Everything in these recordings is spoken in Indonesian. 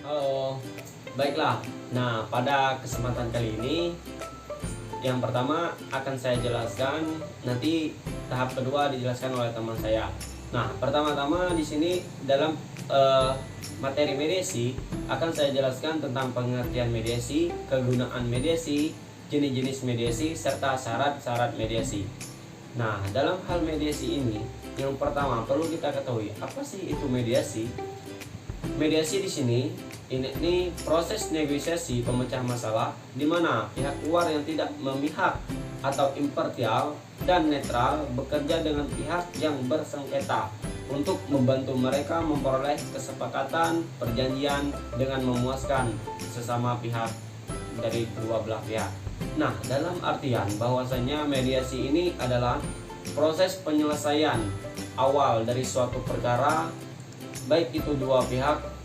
Halo, baiklah. Nah, pada kesempatan kali ini, yang pertama akan saya jelaskan, nanti tahap kedua dijelaskan oleh teman saya. Nah, pertama-tama di sini dalam materi mediasi akan saya jelaskan tentang pengertian mediasi, kegunaan mediasi, jenis-jenis mediasi, serta syarat-syarat mediasi. Nah, dalam hal mediasi ini, yang pertama perlu kita ketahui apa sih itu mediasi. Mediasi di sini ini proses negosiasi pemecah masalah di mana pihak luar yang tidak memihak atau imparsial dan netral bekerja dengan pihak yang bersengketa untuk membantu mereka memperoleh kesepakatan perjanjian dengan memuaskan sesama pihak dari kedua belah pihak. Nah, dalam artian bahwasanya mediasi ini adalah proses penyelesaian awal dari suatu perkara, baik itu dua pihak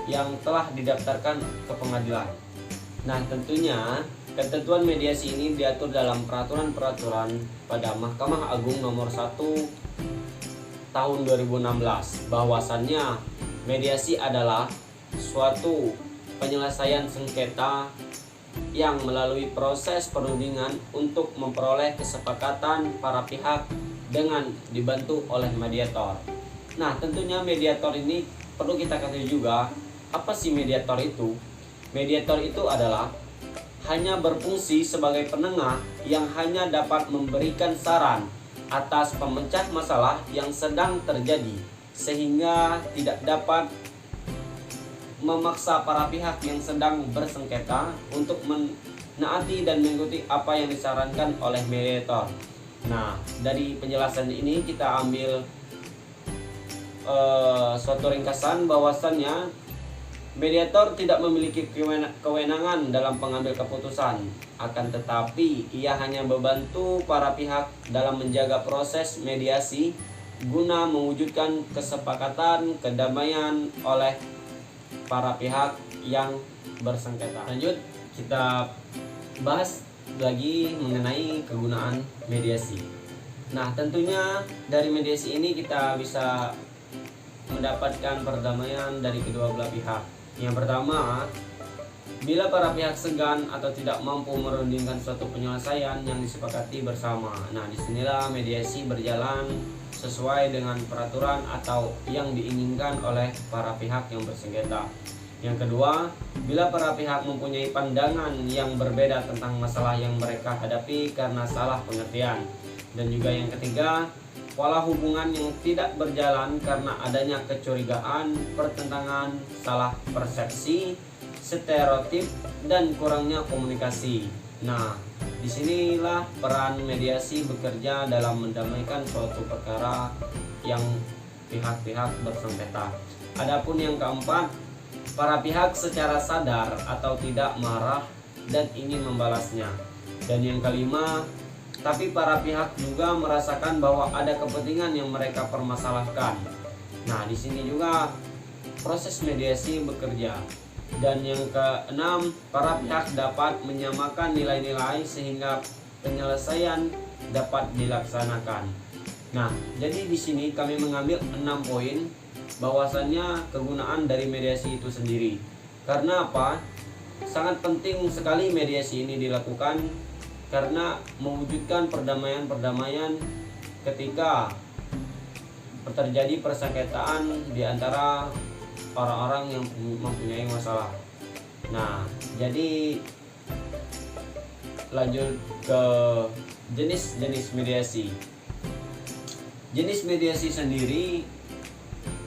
yang telah didaftarkan ke pengadilan. Nah, tentunya ketentuan mediasi ini diatur dalam peraturan-peraturan pada Mahkamah Agung nomor 1 tahun 2016 bahwasannya mediasi adalah suatu penyelesaian sengketa yang melalui proses perundingan untuk memperoleh kesepakatan para pihak dengan dibantu oleh mediator. Nah, tentunya mediator ini perlu kita ketahui juga, apa sih mediator itu? Mediator itu adalah hanya berfungsi sebagai penengah yang hanya dapat memberikan saran atas pemecah masalah yang sedang terjadi, sehingga tidak dapat memaksa para pihak yang sedang bersengketa untuk menaati dan mengikuti apa yang disarankan oleh mediator. Nah, dari penjelasan ini kita ambil suatu ringkasan bahwasannya mediator tidak memiliki kewenangan dalam pengambil keputusan, akan tetapi ia hanya membantu para pihak dalam menjaga proses mediasi guna mewujudkan kesepakatan kedamaian oleh para pihak yang bersengketa. Lanjut, kita bahas lagi mengenai kegunaan mediasi. Nah, tentunya dari mediasi ini kita bisa mendapatkan perdamaian dari kedua belah pihak. Yang pertama, bila para pihak segan atau tidak mampu merundingkan suatu penyelesaian yang disepakati bersama. Nah, disinilah mediasi berjalan sesuai dengan peraturan atau yang diinginkan oleh para pihak yang bersengketa. Yang kedua, bila para pihak mempunyai pandangan yang berbeda tentang masalah yang mereka hadapi karena salah pengertian. Dan juga yang ketiga, pola hubungan yang tidak berjalan karena adanya kecurigaan, pertentangan, salah persepsi, stereotip, dan kurangnya komunikasi. Nah, disinilah peran mediasi bekerja dalam mendamaikan suatu perkara yang pihak-pihak bersengketa. Adapun yang keempat, para pihak secara sadar atau tidak marah dan ingin membalasnya. Dan yang kelima, tapi para pihak juga merasakan bahwa ada kepentingan yang mereka permasalahkan. Nah, di sini juga proses mediasi bekerja. Dan yang keenam, para pihak dapat menyamakan nilai-nilai sehingga penyelesaian dapat dilaksanakan. Nah, jadi di sini kami mengambil 6 poin bahwasannya kegunaan dari mediasi itu sendiri. Karena apa? Sangat penting sekali mediasi ini dilakukan karena mewujudkan perdamaian-perdamaian ketika terjadi persengketaan di antara orang-orang yang mempunyai masalah. Nah, jadi lanjut ke jenis-jenis mediasi. Jenis mediasi sendiri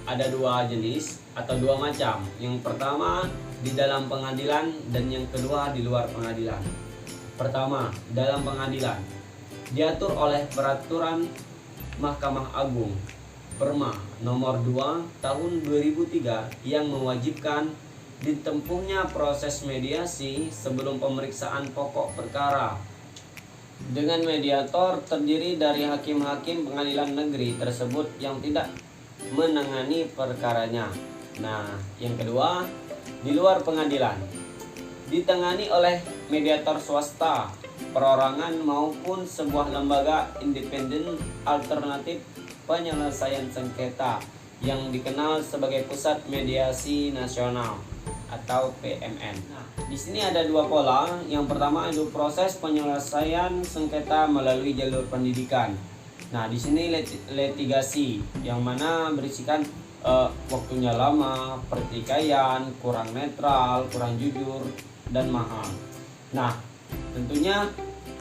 ada dua jenis atau dua macam. Yang pertama di dalam pengadilan dan yang kedua di luar pengadilan. Pertama, dalam pengadilan diatur oleh peraturan Mahkamah Agung Perma nomor 2 tahun 2003 yang mewajibkan ditempuhnya proses mediasi sebelum pemeriksaan pokok perkara dengan mediator terdiri dari hakim-hakim pengadilan negeri tersebut yang tidak menangani perkaranya. Nah, yang kedua, di luar pengadilan ditangani oleh mediator swasta, perorangan maupun sebuah lembaga independen alternatif penyelesaian sengketa yang dikenal sebagai Pusat Mediasi Nasional. atau PMN. Nah, di sini ada dua pola. Yang pertama itu proses penyelesaian sengketa melalui jalur pendidikan. Nah, di sini litigasi yang mana berisikan waktunya lama, pertikaian, kurang netral, kurang jujur, dan mahal. Nah, tentunya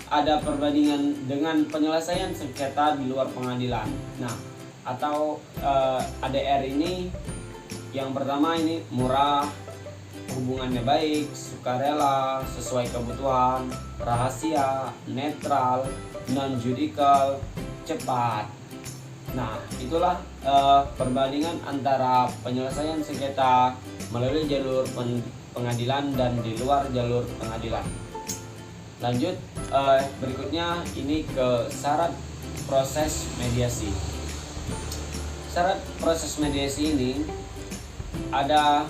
ada perbandingan dengan penyelesaian sengketa di luar pengadilan. Nah, atau ADR ini yang pertama ini murah, hubungannya baik, sukarela, sesuai kebutuhan, rahasia, netral, non-judicial, cepat. Nah, itulah perbandingan antara penyelesaian sengketa melalui jalur pengadilan dan di luar jalur pengadilan. Lanjut, berikutnya ini ke syarat proses mediasi. Syarat proses mediasi ini ada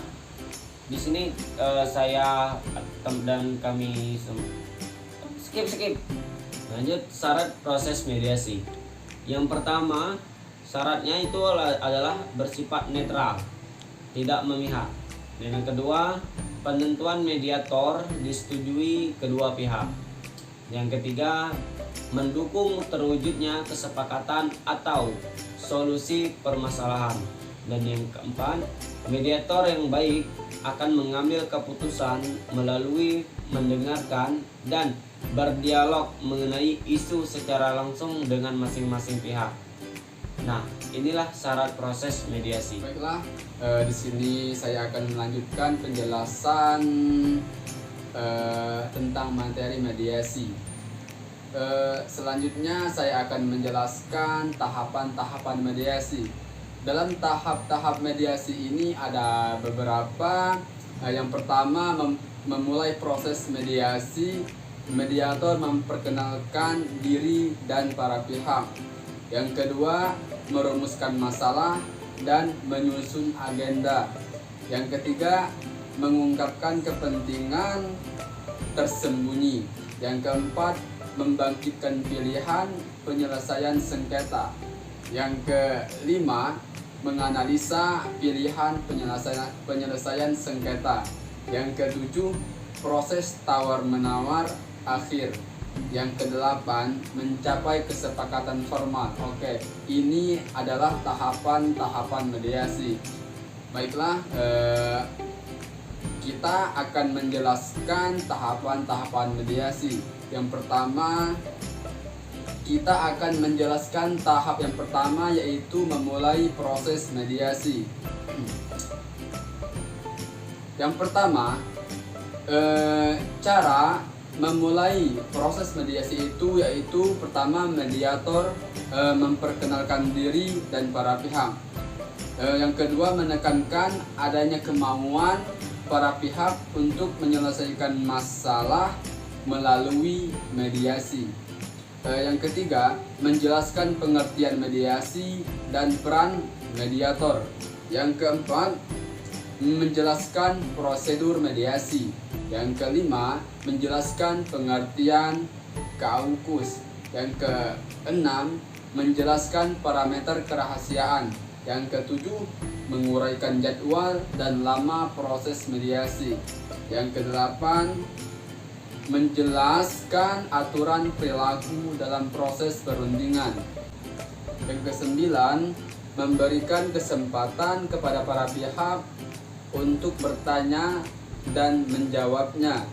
di sini, saya dan kami skip. Lanjut, syarat proses mediasi. Yang pertama, syaratnya itu adalah bersifat netral, tidak memihak. Dan yang kedua, penentuan mediator disetujui kedua pihak. Yang ketiga, mendukung terwujudnya kesepakatan atau solusi permasalahan. Dan yang keempat, mediator yang baik akan mengambil keputusan melalui mendengarkan dan berdialog mengenai isu secara langsung dengan masing-masing pihak. Nah, inilah syarat proses mediasi. Baiklah, di sini saya akan melanjutkan penjelasan tentang materi mediasi. Selanjutnya saya akan menjelaskan tahapan-tahapan mediasi. Dalam tahap-tahap mediasi ini ada beberapa. Yang pertama, memulai proses mediasi. Mediator memperkenalkan diri dan para pihak. Yang kedua, merumuskan masalah dan menyusun agenda. Yang ketiga, mengungkapkan kepentingan tersembunyi. Yang keempat, membangkitkan pilihan penyelesaian sengketa. Yang kelima, menganalisa pilihan penyelesaian sengketa. Yang ketujuh, proses tawar-menawar akhir. Yang kedelapan, mencapai kesepakatan formal. Oke, ini adalah tahapan-tahapan mediasi. Baiklah, kita akan menjelaskan tahapan-tahapan mediasi. Yang pertama, kita akan menjelaskan tahap yang pertama, yaitu memulai proses mediasi. Yang pertama, cara memulai proses mediasi itu yaitu pertama, mediator memperkenalkan diri dan para pihak. Yang kedua, menekankan adanya kemauan para pihak untuk menyelesaikan masalah melalui mediasi. Yang ketiga, menjelaskan pengertian mediasi dan peran mediator. Yang keempat, menjelaskan prosedur mediasi. Yang kelima, menjelaskan pengertian kaukus. Yang keenam, menjelaskan parameter kerahasiaan. Yang ketujuh, menguraikan jadwal dan lama proses mediasi. Yang kedelapan, menjelaskan aturan perilaku dalam proses perundingan. Yang kesembilan, memberikan kesempatan kepada para pihak untuk bertanya dan menjawabnya.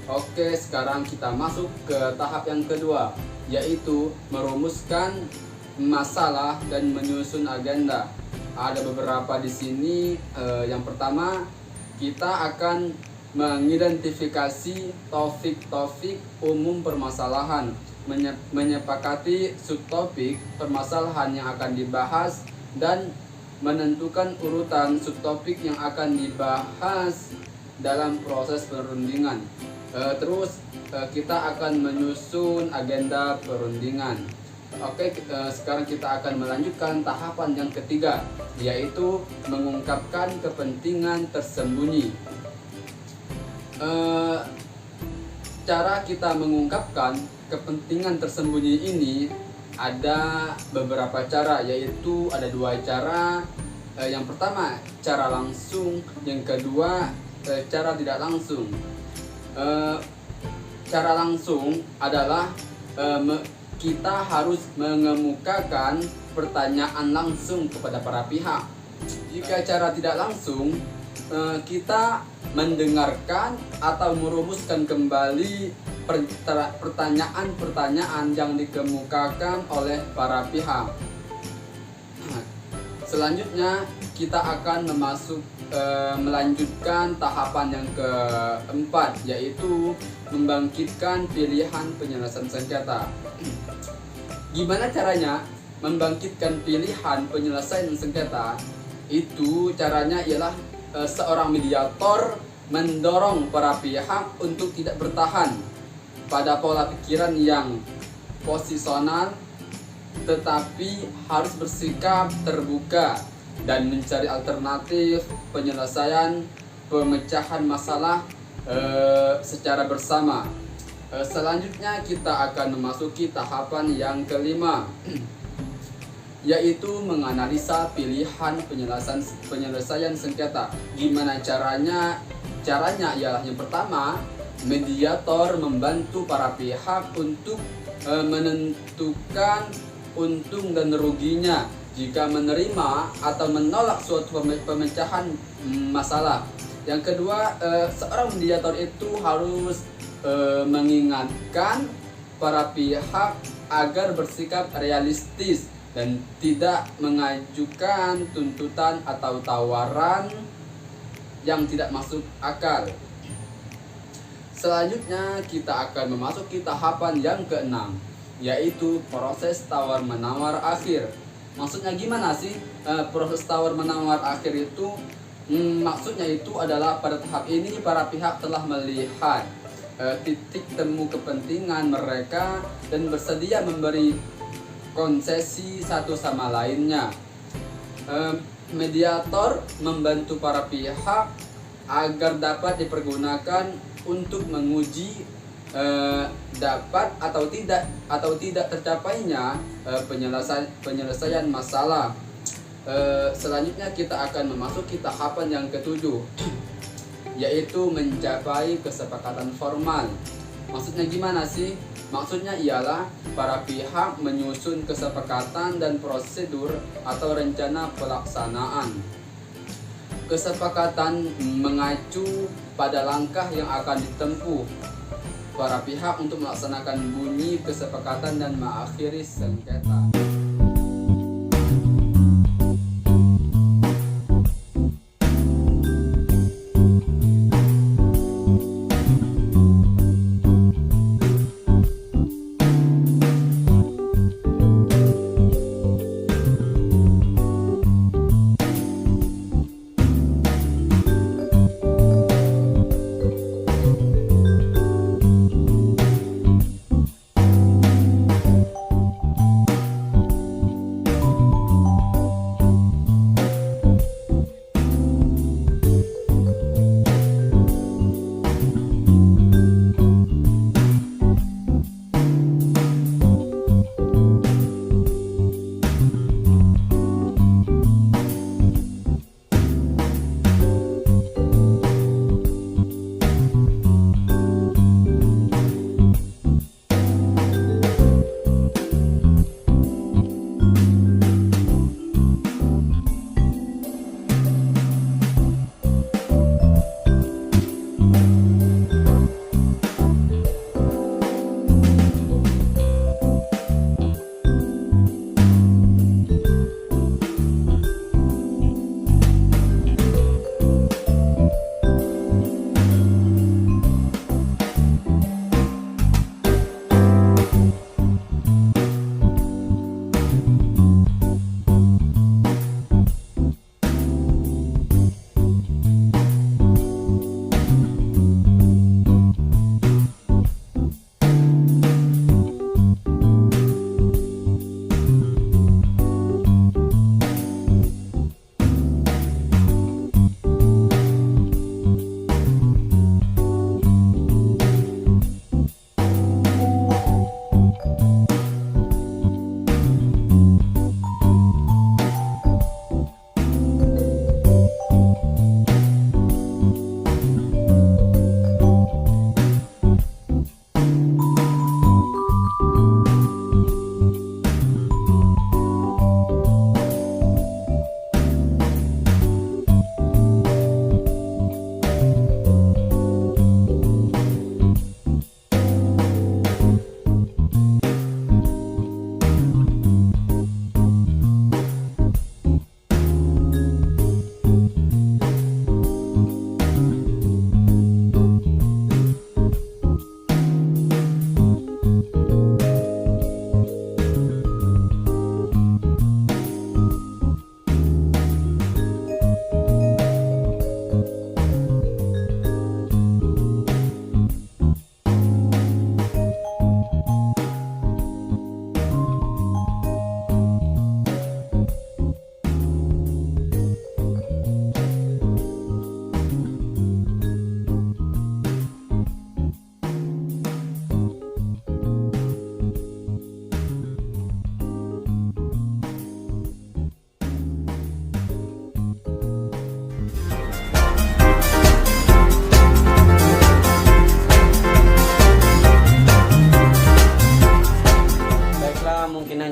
Oke, sekarang kita masuk ke tahap yang kedua, yaitu merumuskan masalah dan menyusun agenda. Ada beberapa di sini. Yang pertama, kita akan mengidentifikasi topik-topik umum permasalahan, menyepakati subtopik permasalahan yang akan dibahas, dan menentukan urutan subtopik yang akan dibahas dalam proses perundingan. Terus kita akan menyusun agenda perundingan. Oke, sekarang kita akan melanjutkan tahapan yang ketiga, yaitu mengungkapkan kepentingan tersembunyi. Cara kita mengungkapkan kepentingan tersembunyi ini ada beberapa cara, yaitu ada dua cara. Yang pertama, cara langsung. Yang kedua, cara tidak langsung. Cara langsung adalah kita harus mengemukakan pertanyaan langsung kepada para pihak. Jika cara tidak langsung, kita mendengarkan atau merumuskan kembali pertanyaan-pertanyaan yang dikemukakan oleh para pihak. Selanjutnya kita akan melanjutkan tahapan yang keempat, yaitu membangkitkan pilihan penyelesaian sengketa. Gimana caranya membangkitkan pilihan penyelesaian sengketa? Itu caranya ialah seorang mediator mendorong para pihak untuk tidak bertahan pada pola pikiran yang posisional, tetapi harus bersikap terbuka dan mencari alternatif penyelesaian pemecahan masalah secara bersama. Selanjutnya kita akan memasuki tahapan yang kelima, yaitu menganalisa pilihan penyelesaian sengketa. Gimana caranya? Caranya ialah yang pertama, mediator membantu para pihak untuk menentukan untung dan ruginya jika menerima atau menolak suatu pemecahan masalah. Yang kedua, seorang mediator itu harus mengingatkan para pihak agar bersikap realistis dan tidak mengajukan tuntutan atau tawaran yang tidak masuk akal. Selanjutnya kita akan memasuki tahapan yang keenam, yaitu proses tawar-menawar akhir. Maksudnya gimana sih proses tawar-menawar akhir itu? Maksudnya itu adalah pada tahap ini para pihak telah melihat titik temu kepentingan mereka dan bersedia memberi konsesi satu sama lainnya. Mediator membantu para pihak agar dapat dipergunakan untuk menguji dapat atau tidak tercapainya penyelesaian masalah. Selanjutnya kita akan memasuki tahapan yang ketujuh, yaitu mencapai kesepakatan formal. Maksudnya gimana sih? Maksudnya ialah para pihak menyusun kesepakatan dan prosedur atau rencana pelaksanaan. Kesepakatan mengacu pada langkah yang akan ditempuh para pihak untuk melaksanakan bunyi kesepakatan dan mengakhiri sengketa.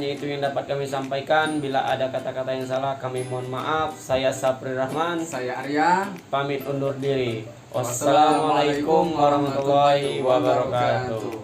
hanya itu yang dapat kami sampaikan. Bila ada kata-kata yang salah, kami mohon maaf. Saya Sapri Rahman, Saya Arya. pamit undur diri. Wassalamualaikum warahmatullahi wabarakatuh.